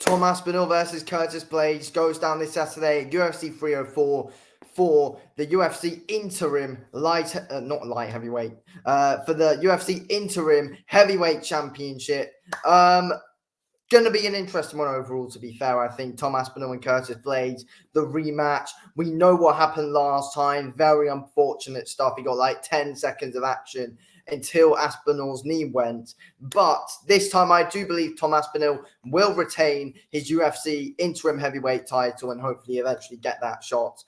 Tom Aspinall versus Curtis Blaydes goes down this Saturday at UFC 304 for the UFC interim not light heavyweight, for the UFC interim heavyweight championship. Going to be an interesting one overall, to be fair. I think Tom Aspinall and Curtis Blaydes, the rematch. We know what happened last time. Very unfortunate stuff. He got like 10 seconds of action until Aspinall's knee went. But this time, I do believe Tom Aspinall will retain his UFC interim heavyweight title and hopefully eventually get that shot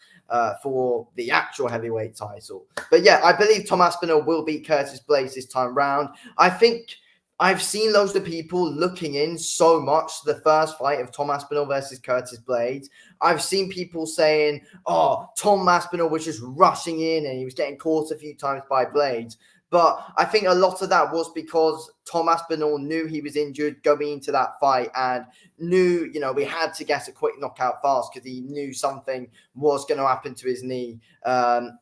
for the actual heavyweight title. But yeah, I believe Tom Aspinall will beat Curtis Blaydes this time round. I think I've seen loads of people looking in so much to the first fight of Tom Aspinall versus Curtis Blaydes. I've seen people saying, oh, Tom Aspinall was just rushing in and he was getting caught a few times by Blaydes. But I think a lot of that was because Tom Aspinall knew he was injured going into that fight and knew, we had to get a quick knockout fast because he knew something was going to happen to his knee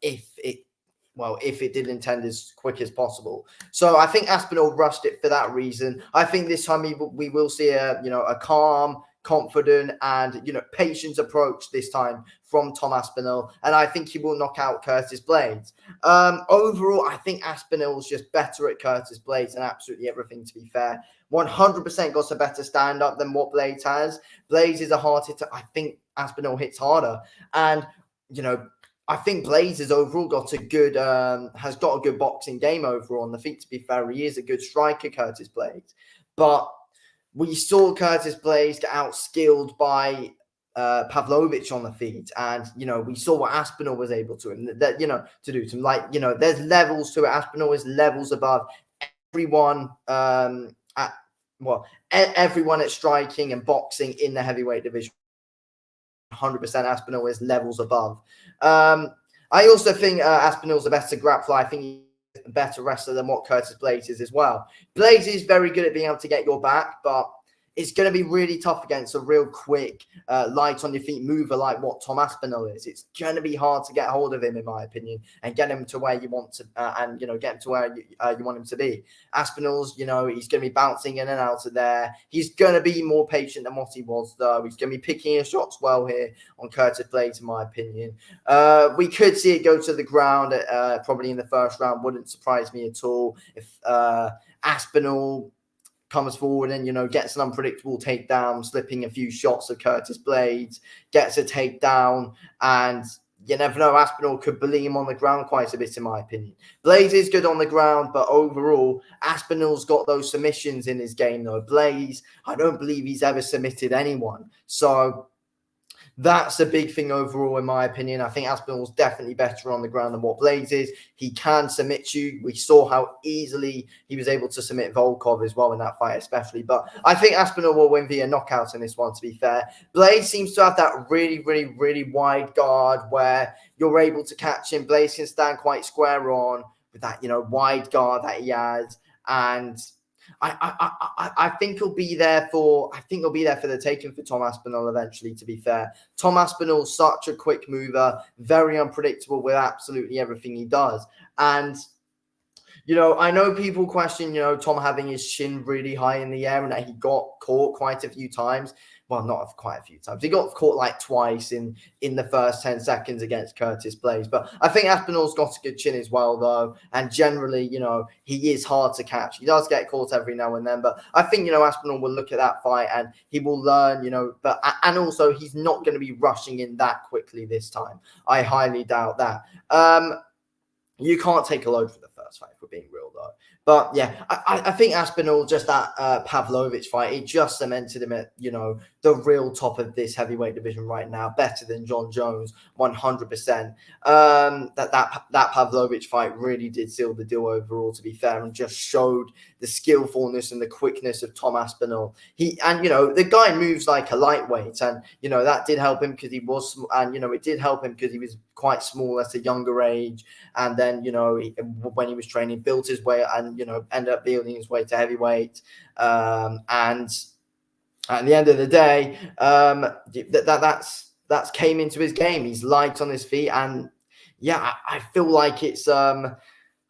if it didn't end as quick as possible. So I think Aspinall rushed it for that reason. I think this time we will see a calm, confident, and patient approach this time from Tom Aspinall, and I think he will knock out Curtis Blaydes. Overall, I think Aspinall's just better at Curtis Blaydes and absolutely everything, to be fair. 100% got a better stand-up than what Blaydes has. Blaydes is a hard hitter. I think Aspinall hits harder, and I think Blaydes has overall got a good boxing game overall on the feet. To be fair, he is a good striker, Curtis Blaydes. But we saw Curtis Blaydes get outskilled by Pavlovich on the feet, and we saw what Aspinall was able to do. There's levels to it. Aspinall is levels above everyone everyone at striking and boxing in the heavyweight division. 100% Aspinall is levels above. I also think Aspinall's a better grappler. I think he's a better wrestler than what Curtis Blaydes is as well. Blaydes is very good at being able to get your back, but it's going to be really tough against a real quick, light on your feet mover like what Tom Aspinall is. It's going to be hard to get hold of him, in my opinion, and get him to where you want to, get him to where you want him to be. Aspinall's, he's going to be bouncing in and out of there. He's going to be more patient than what he was, though. He's going to be picking his shots well here on Curtis Blaydes, in my opinion. We could see it go to the ground, probably in the first round. Wouldn't surprise me at all if Aspinall comes forward and, gets an unpredictable takedown, slipping a few shots of Curtis Blaydes, gets a takedown, and you never know, Aspinall could bully him on the ground quite a bit, in my opinion. Blaydes is good on the ground, but overall, Aspinall's got those submissions in his game, though. Blaydes, I don't believe he's ever submitted anyone. So that's a big thing overall, in my opinion. I think Aspinall's definitely better on the ground than what Blaydes is. He can submit you. We saw how easily he was able to submit Volkov as well in that fight, especially. But I think Aspinall will win via knockout in this one, to be fair. Blaydes seems to have that really, really, really wide guard where you're able to catch him. Blaydes can stand quite square on with that, wide guard that he has. And I think he'll be there for the taking for Tom Aspinall eventually, to be fair. Tom Aspinall's such a quick mover, very unpredictable with absolutely everything he does. And I know people question, Tom having his shin really high in the air and that he got caught quite a few times. Well, not quite a few times. He got caught like twice in the first 10 seconds against Curtis Blaydes. But I think Aspinall's got a good chin as well, though. And generally, he is hard to catch. He does get caught every now and then. But I think, Aspinall will look at that fight and he will learn, and also he's not going to be rushing in that quickly this time. I highly doubt that. You can't take a load for the first fight, if we're being real, though. But yeah, I think Aspinall, just that Pavlovich fight, it just cemented him at, the real top of this heavyweight division right now, better than John Jones, 100%. That Pavlovich fight really did seal the deal overall, to be fair, and just showed the skillfulness and the quickness of Tom Aspinall. The guy moves like a lightweight, and, that did help him because he was, and, it did help him because he was quite small at a younger age. And then, when he was training, built his way and, ended up building his way to heavyweight. And at the end of the day, that's came into his game. He's light on his feet. And yeah, I feel like it's,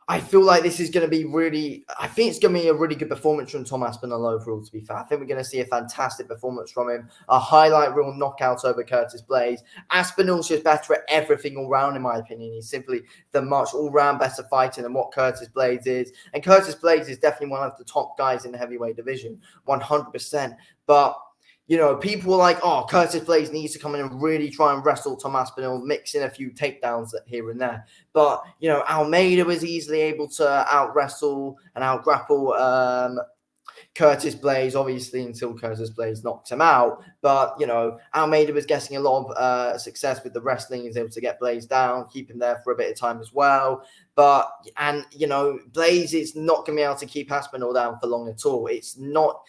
I feel like this is going to be I think it's going to be a really good performance from Tom Aspinall overall, to be fair. I think we're going to see a fantastic performance from him. A highlight reel knockout over Curtis Blaydes. Aspinall's just better at everything all round, in my opinion. He's simply the much all-round better fighter than what Curtis Blaydes is. And Curtis Blaydes is definitely one of the top guys in the heavyweight division, 100%. But people were like, oh, Curtis Blaydes needs to come in and really try and wrestle Tom Aspinall, mix in a few takedowns here and there. But, Almeida was easily able to out-wrestle and out-grapple Curtis Blaydes, obviously, until Curtis Blaydes knocked him out. But, Almeida was getting a lot of success with the wrestling. He was able to get Blaydes down, keep him there for a bit of time as well. Blaydes is not going to be able to keep Aspinall down for long at all. It's not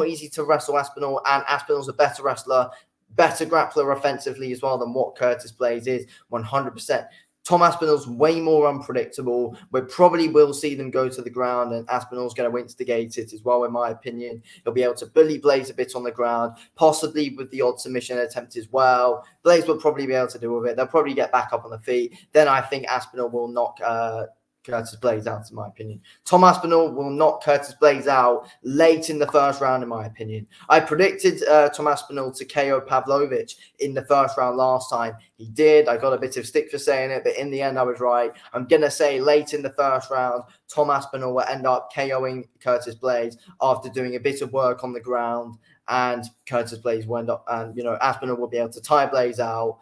easy to wrestle Aspinall, and Aspinall's a better wrestler, better grappler offensively as well than what Curtis Blaydes is, 100%. Tom Aspinall's way more unpredictable. We probably will see them go to the ground, and Aspinall's going to instigate it as well, in my opinion. He'll be able to bully Blaydes a bit on the ground, possibly with the odd submission attempt as well. Blaydes will probably be able to deal with it. They'll probably get back up on the feet. Then I think Aspinall will knock Curtis Blaydes out, in my opinion. Tom Aspinall will knock Curtis Blaydes out late in the first round, in my opinion. I predicted Tom Aspinall to KO Pavlovich in the first round last time. He did. I got a bit of stick for saying it, but in the end, I was right. I'm going to say late in the first round, Tom Aspinall will end up KOing Curtis Blaydes after doing a bit of work on the ground, and Curtis Blaydes will end up, and Aspinall will be able to tie Blaydes out.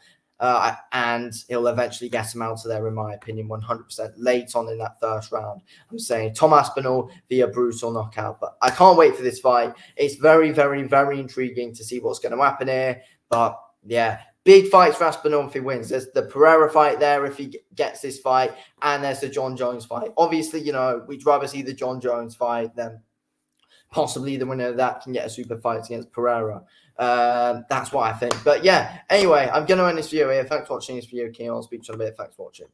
And he'll eventually get him out of there, in my opinion, 100% late on in that first round. I'm saying Tom Aspinall via brutal knockout. But I can't wait for this fight. It's very, very, very intriguing to see what's going to happen here. But yeah, big fights for Aspinall if he wins. There's the Pereira fight there if he gets this fight, and there's the John Jones fight. Obviously, we'd rather see the John Jones fight than possibly the winner of that can get a super fight against Pereira. That's what I think. But yeah, anyway, I'm going to end this video here. Thanks for watching this video, Keon. I'll speak to you in a bit. Thanks for watching.